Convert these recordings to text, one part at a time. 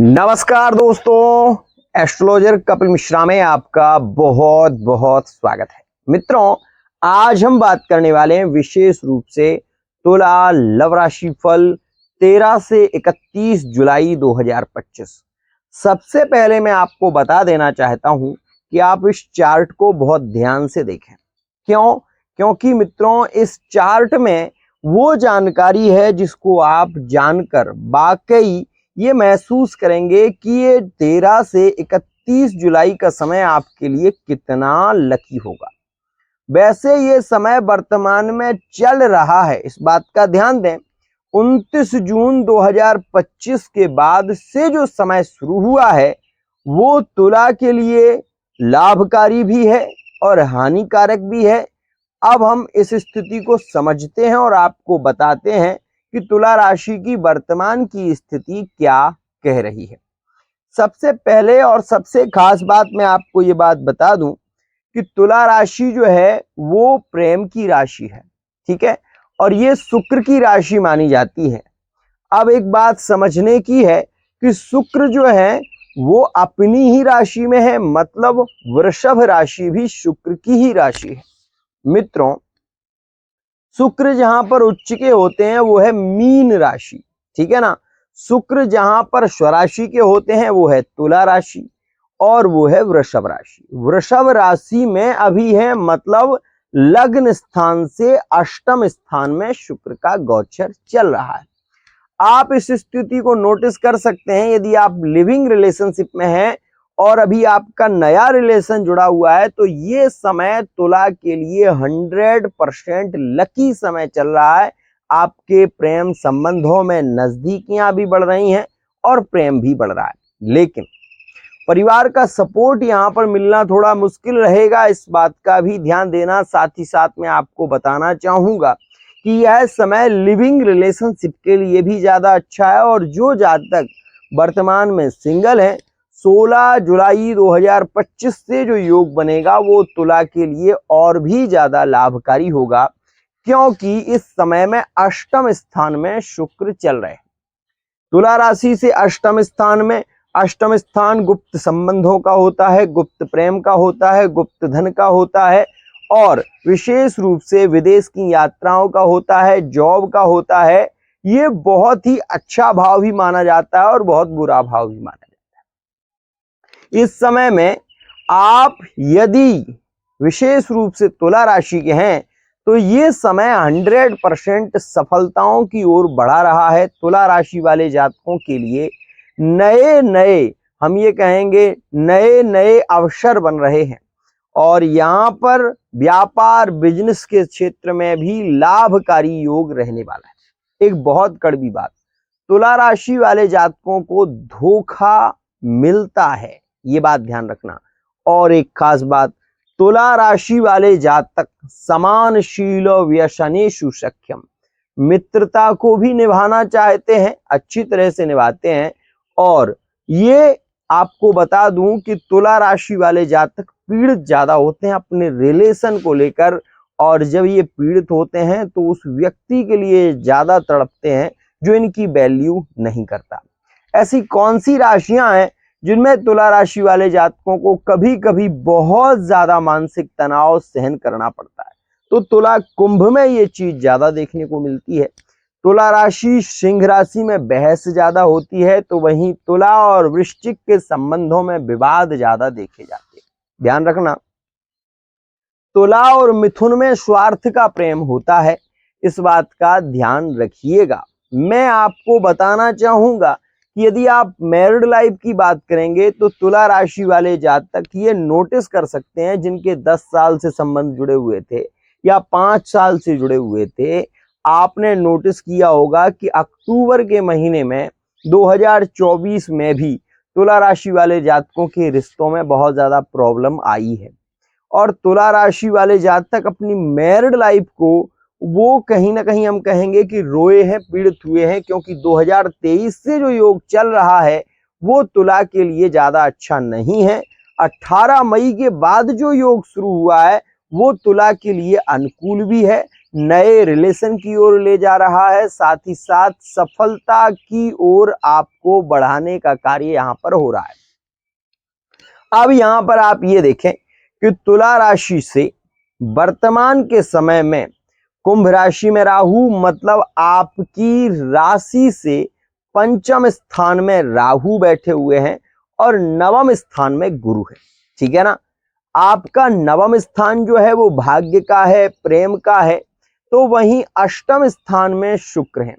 नमस्कार दोस्तों, एस्ट्रोलॉजर कपिल मिश्रा में आपका बहुत बहुत स्वागत है। मित्रों, आज हम बात करने वाले हैं विशेष रूप से तुला लव राशि फल 13 से 31 जुलाई 2025। सबसे पहले मैं आपको बता देना चाहता हूं कि आप इस चार्ट को बहुत ध्यान से देखें। क्योंकि मित्रों, इस चार्ट में वो जानकारी है जिसको आप जानकर वाकई ये महसूस करेंगे कि ये 13 से 31 जुलाई का समय आपके लिए कितना लकी होगा। वैसे ये समय वर्तमान में चल रहा है, इस बात का ध्यान दें। 29 जून 2025 के बाद से जो समय शुरू हुआ है वो तुला के लिए लाभकारी भी है और हानिकारक भी है। अब हम इस स्थिति को समझते हैं और आपको बताते हैं कि तुला राशि की वर्तमान की स्थिति क्या कह रही है। सबसे पहले और सबसे खास बात मैं आपको ये बात बता दूं कि तुला राशि जो है वो प्रेम की राशि है, ठीक है, और ये शुक्र की राशि मानी जाती है। अब एक बात समझने की है कि शुक्र जो है वो अपनी ही राशि में है, मतलब वृषभ राशि भी शुक्र की ही राशि है। मित्रों, शुक्र जहां पर उच्च के होते हैं वो है मीन राशि, ठीक है ना। शुक्र जहां पर स्वराशि के होते हैं वो है तुला राशि और वो है वृषभ राशि। वृषभ राशि में अभी है, मतलब लग्न स्थान से अष्टम स्थान में शुक्र का गोचर चल रहा है। आप इस स्थिति को नोटिस कर सकते हैं यदि आप लिविंग रिलेशनशिप में हैं और अभी आपका नया रिलेशन जुड़ा हुआ है तो ये समय तुला के लिए 100% लकी समय चल रहा है। आपके प्रेम संबंधों में नजदीकियां भी बढ़ रही हैं और प्रेम भी बढ़ रहा है, लेकिन परिवार का सपोर्ट यहाँ पर मिलना थोड़ा मुश्किल रहेगा, इस बात का भी ध्यान देना। साथ ही साथ मैं आपको बताना चाहूंगा कि यह समय लिविंग रिलेशनशिप के लिए भी ज्यादा अच्छा है और जो जातक वर्तमान में सिंगल है 16 जुलाई 2025 से जो योग बनेगा वो तुला के लिए और भी ज्यादा लाभकारी होगा, क्योंकि इस समय में अष्टम स्थान में शुक्र चल रहे हैं। तुला राशि से अष्टम स्थान में, अष्टम स्थान गुप्त संबंधों का होता है, गुप्त प्रेम का होता है, गुप्त धन का होता है और विशेष रूप से विदेश की यात्राओं का होता है, जॉब का होता है। ये बहुत ही अच्छा भाव भी माना जाता है और बहुत बुरा भाव भी माना जाता है। इस समय में आप यदि विशेष रूप से तुला राशि के हैं तो ये समय 100% सफलताओं की ओर बढ़ा रहा है। तुला राशि वाले जातकों के लिए नए नए, हम ये कहेंगे नए नए अवसर बन रहे हैं और यहाँ पर व्यापार बिजनेस के क्षेत्र में भी लाभकारी योग रहने वाला है। एक बहुत कड़वी बात, तुला राशि वाले जातकों को धोखा मिलता है, ये बात ध्यान रखना। और एक खास बात, तुला राशि वाले जातक समानशील व्यसनेषु सख्यम, मित्रता को भी निभाना चाहते हैं, अच्छी तरह से निभाते हैं। और ये आपको बता दूं कि तुला राशि वाले जातक पीड़ित ज्यादा होते हैं अपने रिलेशन को लेकर, और जब ये पीड़ित होते हैं तो उस व्यक्ति के लिए ज्यादा तड़पते हैं जो इनकी वैल्यू नहीं करता। ऐसी कौन सी राशियां हैं जिनमें तुला राशि वाले जातकों को कभी कभी बहुत ज्यादा मानसिक तनाव सहन करना पड़ता है? तो तुला कुंभ में ये चीज ज्यादा देखने को मिलती है। तुला राशि सिंह राशि में बहस ज्यादा होती है, तो वहीं तुला और वृश्चिक के संबंधों में विवाद ज्यादा देखे जाते हैं। ध्यान रखना, तुला और मिथुन में स्वार्थ का प्रेम होता है, इस बात का ध्यान रखिएगा। मैं आपको बताना चाहूंगा कि यदि आप मैरिड लाइफ की बात करेंगे तो तुला राशि वाले जातक ये नोटिस कर सकते हैं जिनके 10 साल से संबंध जुड़े हुए थे या 5 साल से जुड़े हुए थे। आपने नोटिस किया होगा कि अक्टूबर के महीने में 2024 में भी तुला राशि वाले जातकों के रिश्तों में बहुत ज्यादा प्रॉब्लम आई है और तुला राशि वाले जातक अपनी मैरिड लाइफ को वो कहीं ना कहीं हम कहेंगे कि रोए हैं, पीड़ित हुए हैं, क्योंकि 2023 से जो योग चल रहा है वो तुला के लिए ज्यादा अच्छा नहीं है। 18 मई के बाद जो योग शुरू हुआ है वो तुला के लिए अनुकूल भी है, नए रिलेशन की ओर ले जा रहा है, साथ ही साथ सफलता की ओर आपको बढ़ाने का कार्य यहाँ पर हो रहा है। अब यहाँ पर आप ये देखें कि तुला राशि से वर्तमान के समय में कुंभ राशि में राहु, मतलब आपकी राशि से पंचम स्थान में राहु बैठे हुए हैं और नवम स्थान में गुरु है। ठीक है ना। आपका नवम स्थान जो है वो भाग्य का है, प्रेम का है, तो वहीं अष्टम स्थान में शुक्र है।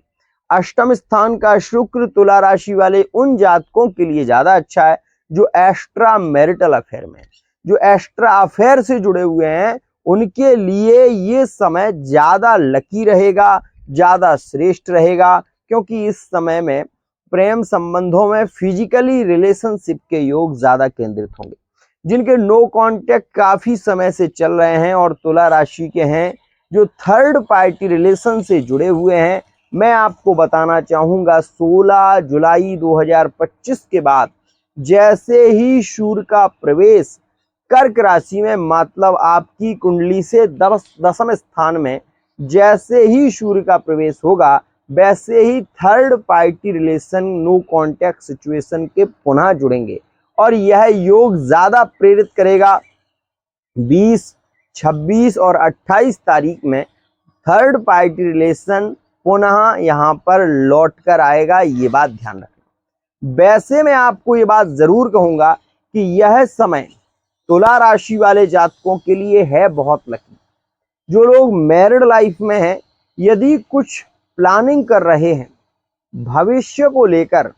अष्टम स्थान का शुक्र तुला राशि वाले उन जातकों के लिए ज्यादा अच्छा है जो एक्स्ट्रा मैरिटल अफेयर में, जो एक्स्ट्रा अफेयर से जुड़े हुए हैं, उनके लिए ये समय ज्यादा लकी रहेगा, ज्यादा श्रेष्ठ रहेगा, क्योंकि इस समय में प्रेम संबंधों में फिजिकली रिलेशनशिप के योग ज्यादा केंद्रित होंगे। जिनके नो कांटेक्ट काफी समय से चल रहे हैं और तुला राशि के हैं, जो थर्ड पार्टी रिलेशन से जुड़े हुए हैं, मैं आपको बताना चाहूंगा 16 जुलाई 2025 के बाद जैसे ही सूर्य का प्रवेश कर्क राशि में, मतलब आपकी कुंडली से दसम स्थान में जैसे ही सूर्य का प्रवेश होगा, वैसे ही third party relation, no contact situation के पुनः जुड़ेंगे और यह योग ज्यादा प्रेरित करेगा। 20, 26 और 28 तारीख में थर्ड पार्टी रिलेशन पुनः यहाँ पर लौट कर आएगा, ये बात ध्यान रखना। वैसे मैं आपको ये बात जरूर कहूंगा कि यह समय तुला राशि वाले जातकों के लिए है बहुत लकी। जो लोग मैरिड लाइफ में हैं, यदि कुछ प्लानिंग कर रहे हैं, भविष्य को लेकर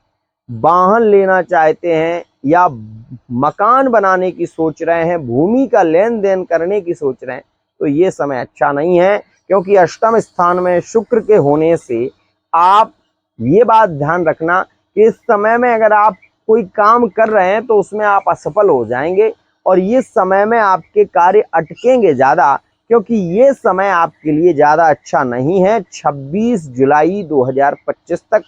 वाहन लेना चाहते हैं या मकान बनाने की सोच रहे हैं, भूमि का लेन देन करने की सोच रहे हैं, तो ये समय अच्छा नहीं है, क्योंकि अष्टम स्थान में शुक्र के होने से आप ये बात ध्यान रखना कि इस समय में अगर आप कोई काम कर रहे हैं तो उसमें आप असफल हो जाएंगे और ये समय में आपके कार्य अटकेंगे ज्यादा, क्योंकि ये समय आपके लिए ज्यादा अच्छा नहीं है। 26 जुलाई 2025 तक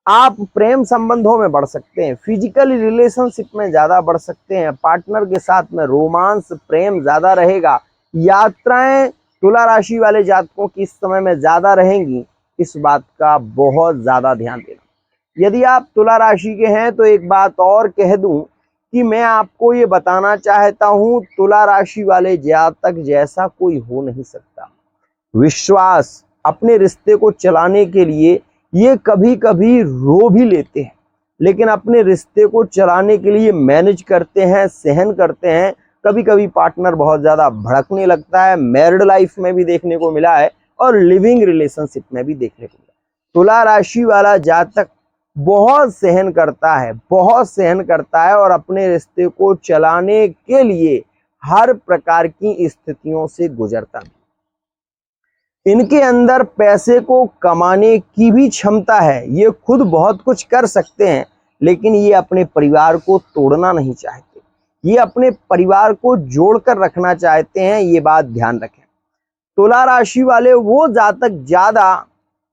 आप प्रेम संबंधों में बढ़ सकते हैं, फिजिकल रिलेशनशिप में ज्यादा बढ़ सकते हैं, पार्टनर के साथ में रोमांस, प्रेम ज्यादा रहेगा, यात्राएं तुला राशि वाले जातकों की इस समय में ज्यादा रहेंगी। इस बात का बहुत ज्यादा ध्यान देना। यदि आप तुला राशि के हैं तो एक बात और कह दूं कि मैं आपको ये बताना चाहता हूं, तुला राशि वाले जातक जैसा कोई हो नहीं सकता। विश्वास, अपने रिश्ते को चलाने के लिए ये कभी कभी रो भी लेते हैं, लेकिन अपने रिश्ते को चलाने के लिए मैनेज करते हैं, सहन करते हैं। कभी कभी पार्टनर बहुत ज्यादा भड़कने लगता है, मैरिड लाइफ में भी देखने को मिला है और लिविंग रिलेशनशिप में भी देखने को मिला। तुला राशि वाला जातक बहुत सहन करता है, बहुत सहन करता है और अपने रिश्ते को चलाने के लिए हर प्रकार की स्थितियों से गुजरता है। इनके अंदर पैसे को कमाने की भी क्षमता है, ये खुद बहुत कुछ कर सकते हैं, लेकिन ये अपने परिवार को तोड़ना नहीं चाहते, ये अपने परिवार को जोड़कर रखना चाहते हैं, ये बात ध्यान रखें। तुला राशि वाले वो जातक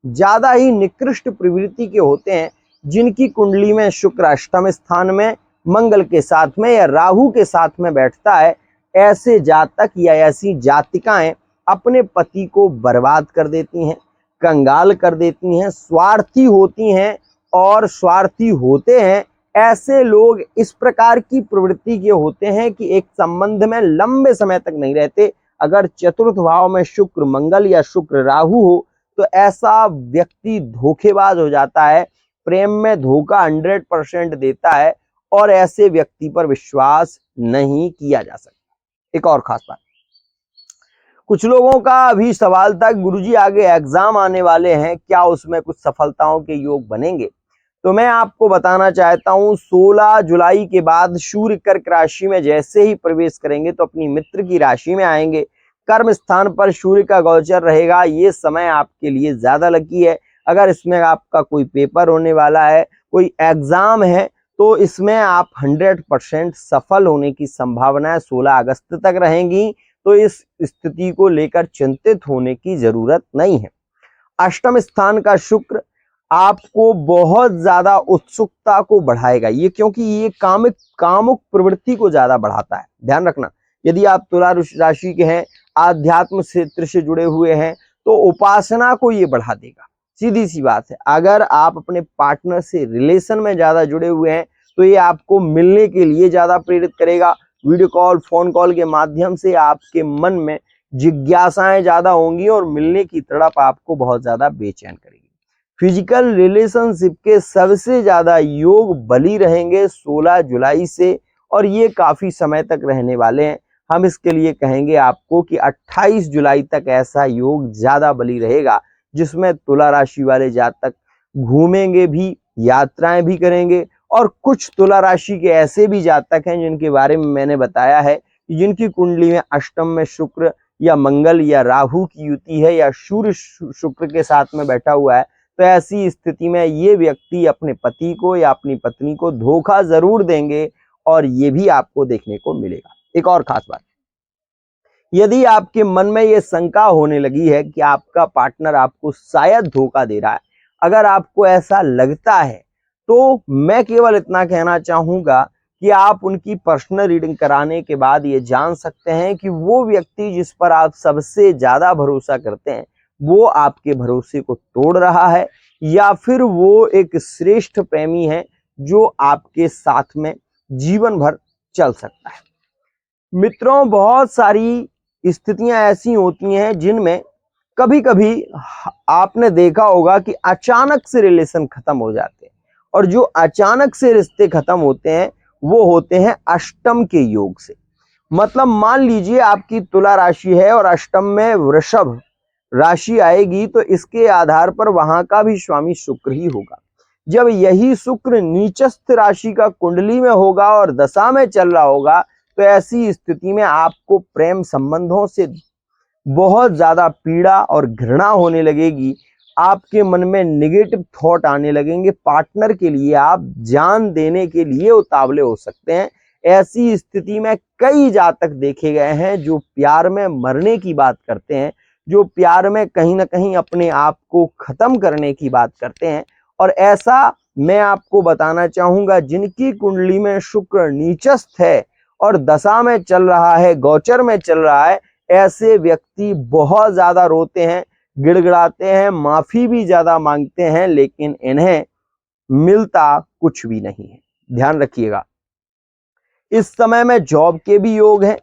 ज्यादा ही निकृष्ट प्रवृत्ति के होते हैं, जिनकी कुंडली में शुक्र अष्टम स्थान में मंगल के साथ में या राहु के साथ में बैठता है। ऐसे जातक या ऐसी जातिकाएं अपने पति को बर्बाद कर देती हैं, कंगाल कर देती हैं, स्वार्थी होती हैं और स्वार्थी होते हैं। ऐसे लोग इस प्रकार की प्रवृत्ति के होते हैं कि एक संबंध में लंबे समय तक नहीं रहते। अगर चतुर्थ भाव में शुक्र मंगल या शुक्र राहु हो तो ऐसा व्यक्ति धोखेबाज हो जाता है, प्रेम में धोखा 100% देता है और ऐसे व्यक्ति पर विश्वास नहीं किया जा सकता। एक और खास बात, कुछ लोगों का अभी सवाल था, गुरुजी आगे एग्जाम आने वाले हैं, क्या उसमें कुछ सफलताओं के योग बनेंगे? तो मैं आपको बताना चाहता हूं, 16 जुलाई के बाद सूर्य कर्क राशि में जैसे ही प्रवेश करेंगे तो अपनी मित्र की राशि में आएंगे। कर्म स्थान पर सूर्य का गोचर रहेगा। ये समय आपके लिए ज्यादा लकी है। अगर इसमें आपका कोई पेपर होने वाला है, कोई एग्जाम है, तो इसमें आप 100% सफल होने की संभावनाएं 16 अगस्त तक रहेंगी। तो इस स्थिति को लेकर चिंतित होने की जरूरत नहीं है। अष्टम स्थान का शुक्र आपको बहुत ज्यादा उत्सुकता को बढ़ाएगा, ये क्योंकि ये कामुक प्रवृत्ति को ज्यादा बढ़ाता है। ध्यान रखना, यदि आप तुला राशि के हैं, आध्यात्म क्षेत्र से जुड़े हुए हैं, तो उपासना को ये बढ़ा देगा। सीधी सी बात है, अगर आप अपने पार्टनर से रिलेशन में ज्यादा जुड़े हुए हैं तो ये आपको मिलने के लिए ज्यादा प्रेरित करेगा। वीडियो कॉल, फोन कॉल के माध्यम से आपके मन में जिज्ञासाएं ज्यादा होंगी और मिलने की तड़प आपको बहुत ज्यादा बेचैन करेगी। फिजिकल रिलेशनशिप के सबसे ज्यादा योग बली रहेंगे 16 जुलाई से, और ये काफी समय तक रहने वाले हैं। हम इसके लिए कहेंगे आपको कि 28 जुलाई तक ऐसा योग ज्यादा बली रहेगा, जिसमें तुला राशि वाले जातक घूमेंगे भी, यात्राएं भी करेंगे। और कुछ तुला राशि के ऐसे भी जातक हैं जिनके बारे में मैंने बताया है कि जिनकी कुंडली में अष्टम में शुक्र या मंगल या राहु की युति है, या सूर्य शुक्र के साथ में बैठा हुआ है, तो ऐसी स्थिति में ये व्यक्ति अपने पति को या अपनी पत्नी को धोखा जरूर देंगे, और ये भी आपको देखने को मिलेगा। एक और खास बात, यदि आपके मन में ये शंका होने लगी है कि आपका पार्टनर आपको शायद धोखा दे रहा है, अगर आपको ऐसा लगता है तो मैं केवल इतना कहना चाहूंगा कि आप उनकी पर्सनल रीडिंग कराने के बाद ये जान सकते हैं कि वो व्यक्ति जिस पर आप सबसे ज्यादा भरोसा करते हैं वो आपके भरोसे को तोड़ रहा है, या फिर वो एक श्रेष्ठ प्रेमी है जो आपके साथ में जीवन भर चल सकता है। मित्रों, बहुत सारी स्थितियां ऐसी होती हैं जिनमें कभी कभी आपने देखा होगा कि अचानक से रिलेशन खत्म हो जाते हैं, और जो अचानक से रिश्ते खत्म होते हैं वो होते हैं अष्टम के योग से। मतलब मान लीजिए आपकी तुला राशि है और अष्टम में वृषभ राशि आएगी, तो इसके आधार पर वहां का भी स्वामी शुक्र ही होगा। जब यही शुक्र नीचस्थ राशि का कुंडली में होगा और दशा में चल रहा होगा, तो ऐसी स्थिति में आपको प्रेम संबंधों से बहुत ज्यादा पीड़ा और घृणा होने लगेगी। आपके मन में नेगेटिव थॉट आने लगेंगे, पार्टनर के लिए आप जान देने के लिए उतावले हो सकते हैं। ऐसी स्थिति में कई जातक देखे गए हैं जो प्यार में मरने की बात करते हैं, जो प्यार में कहीं ना कहीं अपने आप को खत्म करने की बात करते हैं। और ऐसा मैं आपको बताना चाहूंगा, जिनकी कुंडली में शुक्र नीचस्थ है और दशा में चल रहा है, गोचर में चल रहा है, ऐसे व्यक्ति बहुत ज्यादा रोते हैं, गिड़गिड़ाते हैं, माफी भी ज्यादा मांगते हैं, लेकिन इन्हें मिलता कुछ भी नहीं है। ध्यान रखिएगा, इस समय में जॉब के भी योग हैं।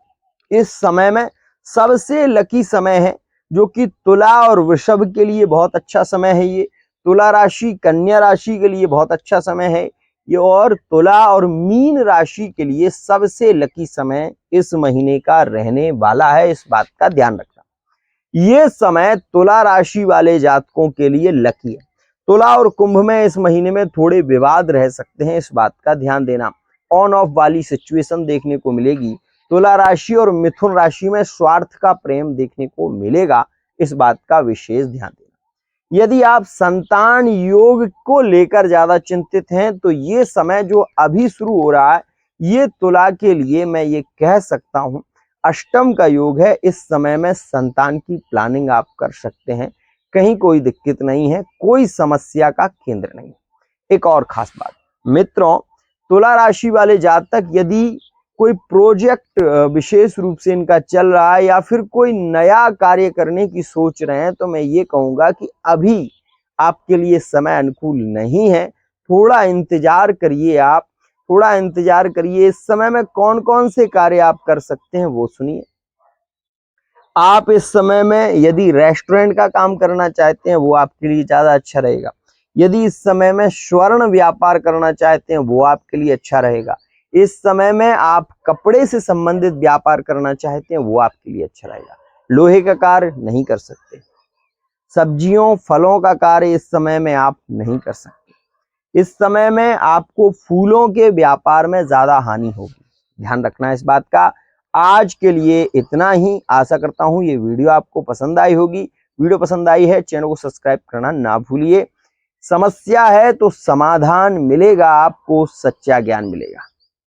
इस समय में सबसे लकी समय है, जो कि तुला और वृषभ के लिए बहुत अच्छा समय है। ये तुला राशि, कन्या राशि के लिए बहुत अच्छा समय है ये, और तुला और मीन राशि के लिए सबसे लकी समय इस महीने का रहने वाला है। इस बात का ध्यान रखना, ये समय तुला राशि वाले जातकों के लिए लकी है। तुला और कुंभ में इस महीने में थोड़े विवाद रह सकते हैं, इस बात का ध्यान देना। ऑन ऑफ वाली सिचुएशन देखने को मिलेगी। तुला राशि और मिथुन राशि में स्वार्थ का प्रेम देखने को मिलेगा, इस बात का विशेष ध्यान देना। यदि आप संतान योग को लेकर ज्यादा चिंतित हैं, तो ये समय जो अभी शुरू हो रहा है, ये तुला के लिए मैं ये कह सकता हूं अष्टम का योग है। इस समय में संतान की प्लानिंग आप कर सकते हैं, कहीं कोई दिक्कत नहीं है, कोई समस्या का केंद्र नहीं। एक और खास बात मित्रों, तुला राशि वाले जातक यदि कोई प्रोजेक्ट विशेष रूप से इनका चल रहा है, या फिर कोई नया कार्य करने की सोच रहे हैं, तो मैं ये कहूंगा कि अभी आपके लिए समय अनुकूल नहीं है। थोड़ा इंतजार करिए, आप थोड़ा इंतजार करिए। इस समय में कौन कौन से कार्य आप कर सकते हैं वो सुनिए। आप इस समय में यदि रेस्टोरेंट का काम करना चाहते हैं, वो आपके लिए ज्यादा अच्छा रहेगा। यदि इस समय में स्वर्ण व्यापार करना चाहते हैं, वो आपके लिए अच्छा रहेगा। इस समय में आप कपड़े से संबंधित व्यापार करना चाहते हैं, वो आपके लिए अच्छा रहेगा। लोहे का कार्य नहीं कर सकते। सब्जियों फलों का कार्य इस समय में आप नहीं कर सकते। इस समय में आपको फूलों के व्यापार में ज्यादा हानि होगी, ध्यान रखना है इस बात का। आज के लिए इतना ही। आशा करता हूं ये वीडियो आपको पसंद आई होगी। वीडियो पसंद आई है, चैनल को सब्सक्राइब करना ना भूलिए। समस्या है तो समाधान मिलेगा, आपको सच्चा ज्ञान मिलेगा।